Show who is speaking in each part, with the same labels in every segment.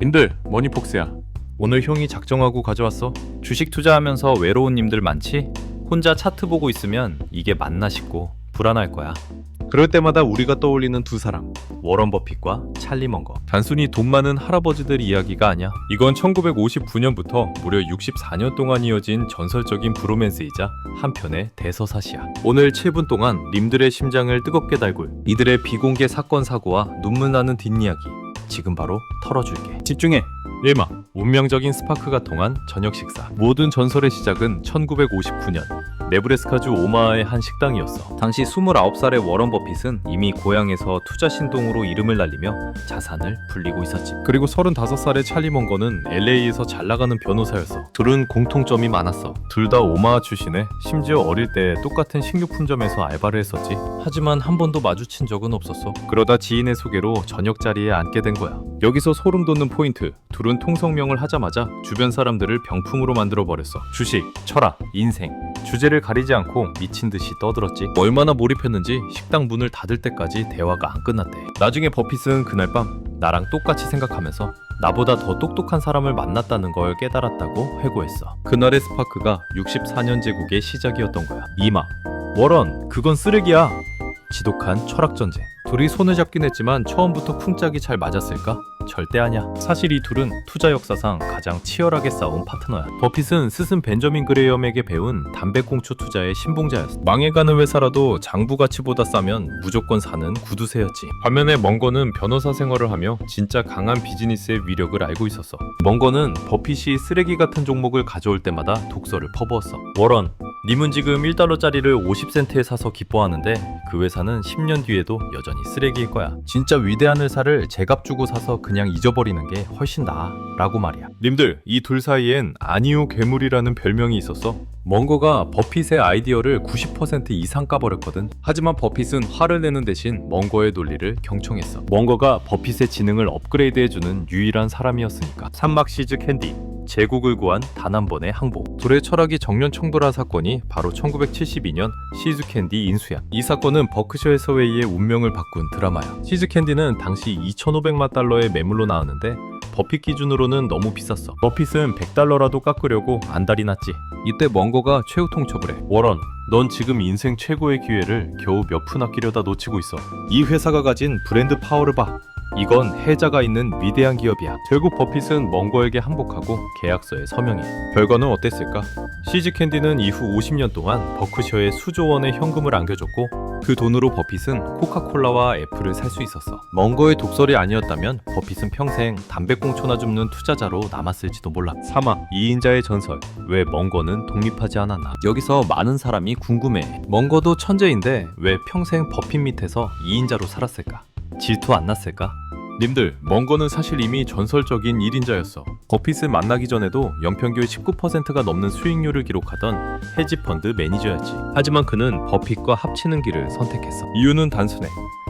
Speaker 1: 님들, 머니폭스야.
Speaker 2: 오늘 형이 작정하고 가져왔어. 주식 투자하면서 외로운 님들 많지? 혼자 차트 보고 있으면 이게 맞나 싶고 불안할 거야.
Speaker 1: 그럴 때마다 우리가 떠올리는 두 사람.
Speaker 2: 워런 버핏과 찰리 먼거. 단순히 돈 많은 할아버지들 이야기가 아니야. 이건 1959년부터 무려 64년 동안 이어진 전설적인 브로맨스이자 한편의 대서사시야. 오늘 7분 동안 님들의 심장을 뜨겁게 달굴 이들의 비공개 사건 사고와 눈물 나는 뒷이야기 지금 바로 털어줄게. 집중해. 1마 운명적인 스파크가 통한 저녁 식사. 모든 전설의 시작은 1959년 네브래스카주 오마하의 한 식당이었어. 당시 29살의 워런 버핏은 이미 고향에서 투자 신동으로 이름을 날리며 자산을 불리고 있었지. 그리고 35살의 찰리 먼거는 LA에서 잘 나가는 변호사였어. 둘은 공통점이 많았어. 둘 다 오마하 출신에 심지어 어릴 때 똑같은 식료품점에서 알바를 했었지. 하지만 한 번도 마주친 적은 없었어. 그러다 지인의 소개로 저녁 자리에 앉게 된 거야. 여기서 소름 돋는 포인트. 둘은 통성명을 하자마자 주변 사람들을 병풍으로 만들어 버렸어. 주식, 철학, 인생 주제를 가리지 않고 미친 듯이 떠들었지. 얼마나 몰입했는지 식당 문을 닫을 때까지 대화가 안 끝났대. 나중에 버핏은 그날 밤 나랑 똑같이 생각하면서 나보다 더 똑똑한 사람을 만났다는 걸 깨달았다고 회고했어. 그날의 스파크가 64년 제국의 시작이었던 거야. 이마 워런, 그건 쓰레기야. 지독한 철학 전쟁. 둘이 손을 잡긴 했지만 처음부터 쿵짝이 잘 맞았을까? 절대 아니야. 사실 이 둘은 투자 역사상 가장 치열하게 싸운 파트너야. 버핏은 스승 벤저민 그레이엄에게 배운 담배꽁초 투자의 신봉자였어. 망해가는 회사라도 장부 가치보다 싸면 무조건 사는 구두쇠였지. 반면에 먼거는 변호사 생활을 하며 진짜 강한 비즈니스의 위력을 알고 있었어. 먼거는 버핏이 쓰레기 같은 종목을 가져올 때마다 독서를 퍼부었어. 워런, 님은 지금 1달러짜리를 50센트에 사서 기뻐하는데 그 회사는 10년 뒤에도 여전히 쓰레기일 거야. 진짜 위대한 회사를 제값 주고 사서 그냥 잊어버리는 게 훨씬 나아 라고 말이야. 님들, 이 둘 사이엔 아니오 괴물이라는 별명이 있었어. 먼거가 버핏의 아이디어를 90% 이상 까버렸거든. 하지만 버핏은 화를 내는 대신 먼거의 논리를 경청했어. 먼거가 버핏의 지능을 업그레이드해주는 유일한 사람이었으니까. 산막시즈 캔디, 제국을 구한 단 한 번의 항복. 둘의 철학이 정면청돌한 사건이 바로 1972년 시즈 캔디 인수야. 이 사건은 버크셔 해서웨이의 운명을 바꾼 드라마야. 시즈 캔디는 당시 2,500만 달러의 매물로 나왔는데 버핏 기준으로는 너무 비쌌어. 버핏은 100달러라도 깎으려고 안달이 났지. 이때 먼거가 최후 통첩을 해. 워런, 넌 지금 인생 최고의 기회를 겨우 몇 푼 아끼려다 놓치고 있어. 이 회사가 가진 브랜드 파워를 봐. 이건 해자가 있는 위대한 기업이야. 결국 버핏은 먼거에게 항복하고 계약서에 서명해. 결과는 어땠을까? 시즈 캔디는 이후 50년 동안 버크셔에 수조 원의 현금을 안겨줬고 그 돈으로 버핏은 코카콜라와 애플을 살 수 있었어. 먼거의 독설이 아니었다면 버핏은 평생 담배꽁초나 줍는 투자자로 남았을지도 몰라. 3화 2인자의 전설. 왜 먼거는 독립하지 않았나? 여기서 많은 사람이 궁금해. 먼거도 천재인데 왜 평생 버핏 밑에서 2인자로 살았을까? 질투 안 났을까? 님들, 먼거는 사실 이미 전설적인 1인자였어. 버핏을 만나기 전에도 연평균 19%가 넘는 수익률을 기록하던 헤지펀드 매니저였지. 하지만 그는 버핏과 합치는 길을 선택했어. 이유는 단순해.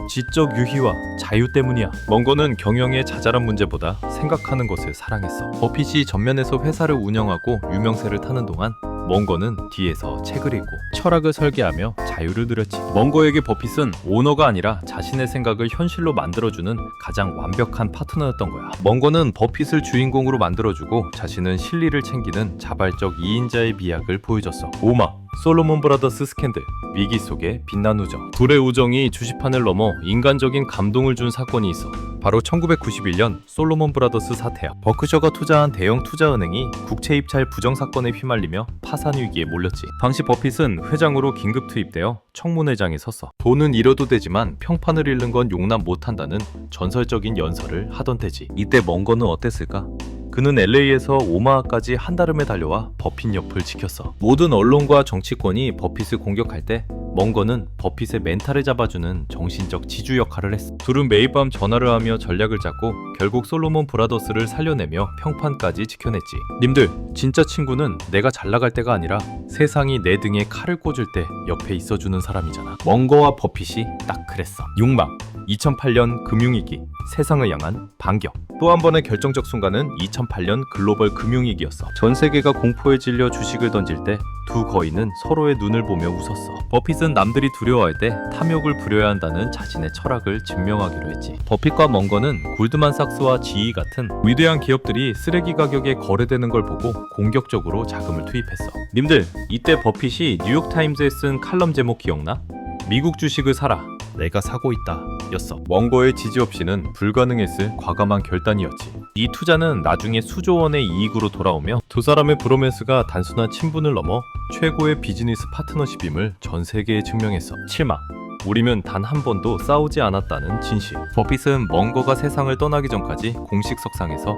Speaker 2: 지적 유희와 자유 때문이야. 먼거는 경영의 자잘한 문제보다 생각하는 것을 사랑했어. 버핏이 전면에서 회사를 운영하고 유명세를 타는 동안 먼거는 뒤에서 책을 읽고 철학을 설계하며 자유를 누렸지. 먼거에게 버핏은 오너가 아니라 자신의 생각을 현실로 만들어주는 가장 완벽한 파트너였던 거야. 먼거는 버핏을 주인공으로 만들어주고 자신은 실리를 챙기는 자발적 2인자의 비약을 보여줬어. 오마, 솔로몬 브라더스 스캔들, 위기 속의 빛난 우정. 둘의 우정이 주식판을 넘어 인간적인 감동을 준 사건이 있어. 바로 1991년 솔로몬 브라더스 사태야. 버크셔가 투자한 대형 투자은행이 국채 입찰 부정 사건에 휘말리며 파산 위기에 몰렸지. 당시 버핏은 회장으로 긴급 투입되어 청문회장에 섰어. 돈은 잃어도 되지만 평판을 잃는 건 용납 못한다는 전설적인 연설을 하던 때지. 이때 먼거는 어땠을까? 그는 LA에서 오마하까지 한달음에 달려와 버핏 옆을 지켰어. 모든 언론과 정치권이 버핏을 공격할 때 먼거는 버핏의 멘탈을 잡아주는 정신적 지주 역할을 했어. 둘은 매일 밤 전화를 하며 전략을 짰고 결국 솔로몬 브라더스를 살려내며 평판까지 지켜냈지. 님들, 진짜 친구는 내가 잘 나갈 때가 아니라 세상이 내 등에 칼을 꽂을 때 옆에 있어주는 사람이잖아. 먼거와 버핏이 딱 그랬어. 6막 2008년 금융위기, 세상을 향한 반격. 또 한 번의 결정적 순간은 2008년 글로벌 금융위기였어. 전 세계가 공포에 질려 주식을 던질 때 두 거인은 서로의 눈을 보며 웃었어. 버핏은 남들이 두려워할 때 탐욕을 부려야 한다는 자신의 철학을 증명하기로 했지. 버핏과 멍거는 골드만삭스와 GE 같은 위대한 기업들이 쓰레기 가격에 거래되는 걸 보고 공격적으로 자금을 투입했어. 님들, 이때 버핏이 뉴욕타임즈에 쓴 칼럼 제목 기억나? 미국 주식을 사라. 내가 사고 있다. 였어. 멍거의 지지 없이는 불가능했을 과감한 결단이었지. 이 투자는 나중에 수조 원의 이익으로 돌아오며 두 사람의 브로맨스가 단순한 친분을 넘어 최고의 비즈니스 파트너십임을 전 세계에 증명했어. 7마. 우리는 단 한 번도 싸우지 않았다는 진실. 버핏은 멍거가 세상을 떠나기 전까지 공식 석상에서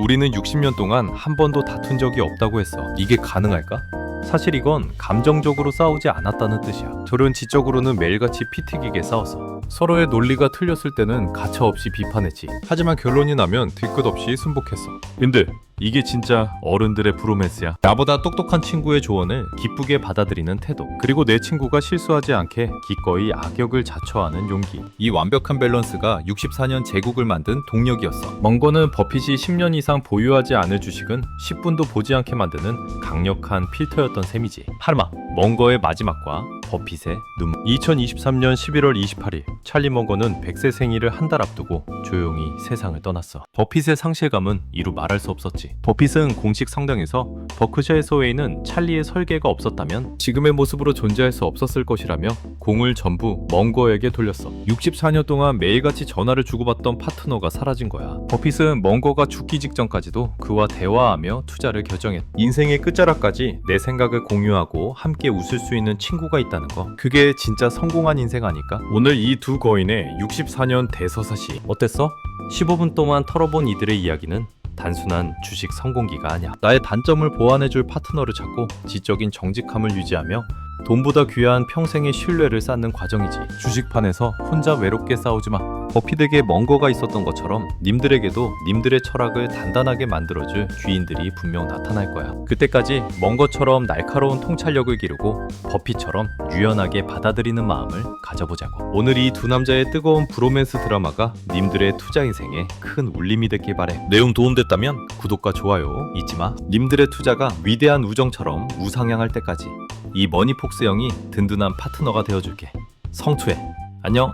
Speaker 2: 우리는 60년 동안 한 번도 다툰 적이 없다고 했어. 이게 가능할까? 사실 이건 감정적으로 싸우지 않았다는 뜻이야. 둘은 지적으로는 매일같이 피 튀기게 싸웠어. 서로의 논리가 틀렸을 때는 가차없이 비판했지. 하지만 결론이 나면 뒤끝 없이 순복했어. 근데 이게 진짜 어른들의 브로맨스야. 나보다 똑똑한 친구의 조언을 기쁘게 받아들이는 태도, 그리고 내 친구가 실수하지 않게 기꺼이 악역을 자처하는 용기. 이 완벽한 밸런스가 64년 제국을 만든 동력이었어. 멍거는 버핏이 10년 이상 보유하지 않을 주식은 10분도 보지 않게 만드는 강력한 필터였던 셈이지. 하르마, 멍거의 마지막과 버핏의 눈물. 2023년 11월 28일 찰리 멍거는 100세 생일을 한 달 앞두고 조용히 세상을 떠났어. 버핏의 상실감은 이루 말할 수 없었지. 버핏은 공식 성명에서 버크셔 소웨이는 찰리의 설계가 없었다면 지금의 모습으로 존재할 수 없었을 것이라며 공을 전부 멍거에게 돌렸어. 64년 동안 매일같이 전화를 주고받던 파트너가 사라진 거야. 버핏은 멍거가 죽기 직전까지도 그와 대화하며 투자를 결정했다. 인생의 끝자락까지 내 생각을 공유하고 함께 웃을 수 있는 친구가 있다는 거, 그게 진짜 성공한 인생 아닐까? 오늘 이 두 거인의 64년 대서사시 어땠어? 15분 동안 털어본 이들의 이야기는 단순한 주식 성공기가 아니야. 나의 단점을 보완해줄 파트너를 찾고 지적인 정직함을 유지하며 돈보다 귀한 평생의 신뢰를 쌓는 과정이지. 주식판에서 혼자 외롭게 싸우지 마. 버핏에게 멍거가 있었던 것처럼 님들에게도 님들의 철학을 단단하게 만들어줄 귀인들이 분명 나타날 거야. 그때까지 멍거처럼 날카로운 통찰력을 기르고 버핏처럼 유연하게 받아들이는 마음을 가져보자고. 오늘 이 두 남자의 뜨거운 브로맨스 드라마가 님들의 투자 인생에 큰 울림이 됐길 바래. 내용 도움됐다면 구독과 좋아요 잊지 마. 님들의 투자가 위대한 우정처럼 우상향할 때까지 이 머니폭스 형이 든든한 파트너가 되어줄게. 성투해. 안녕.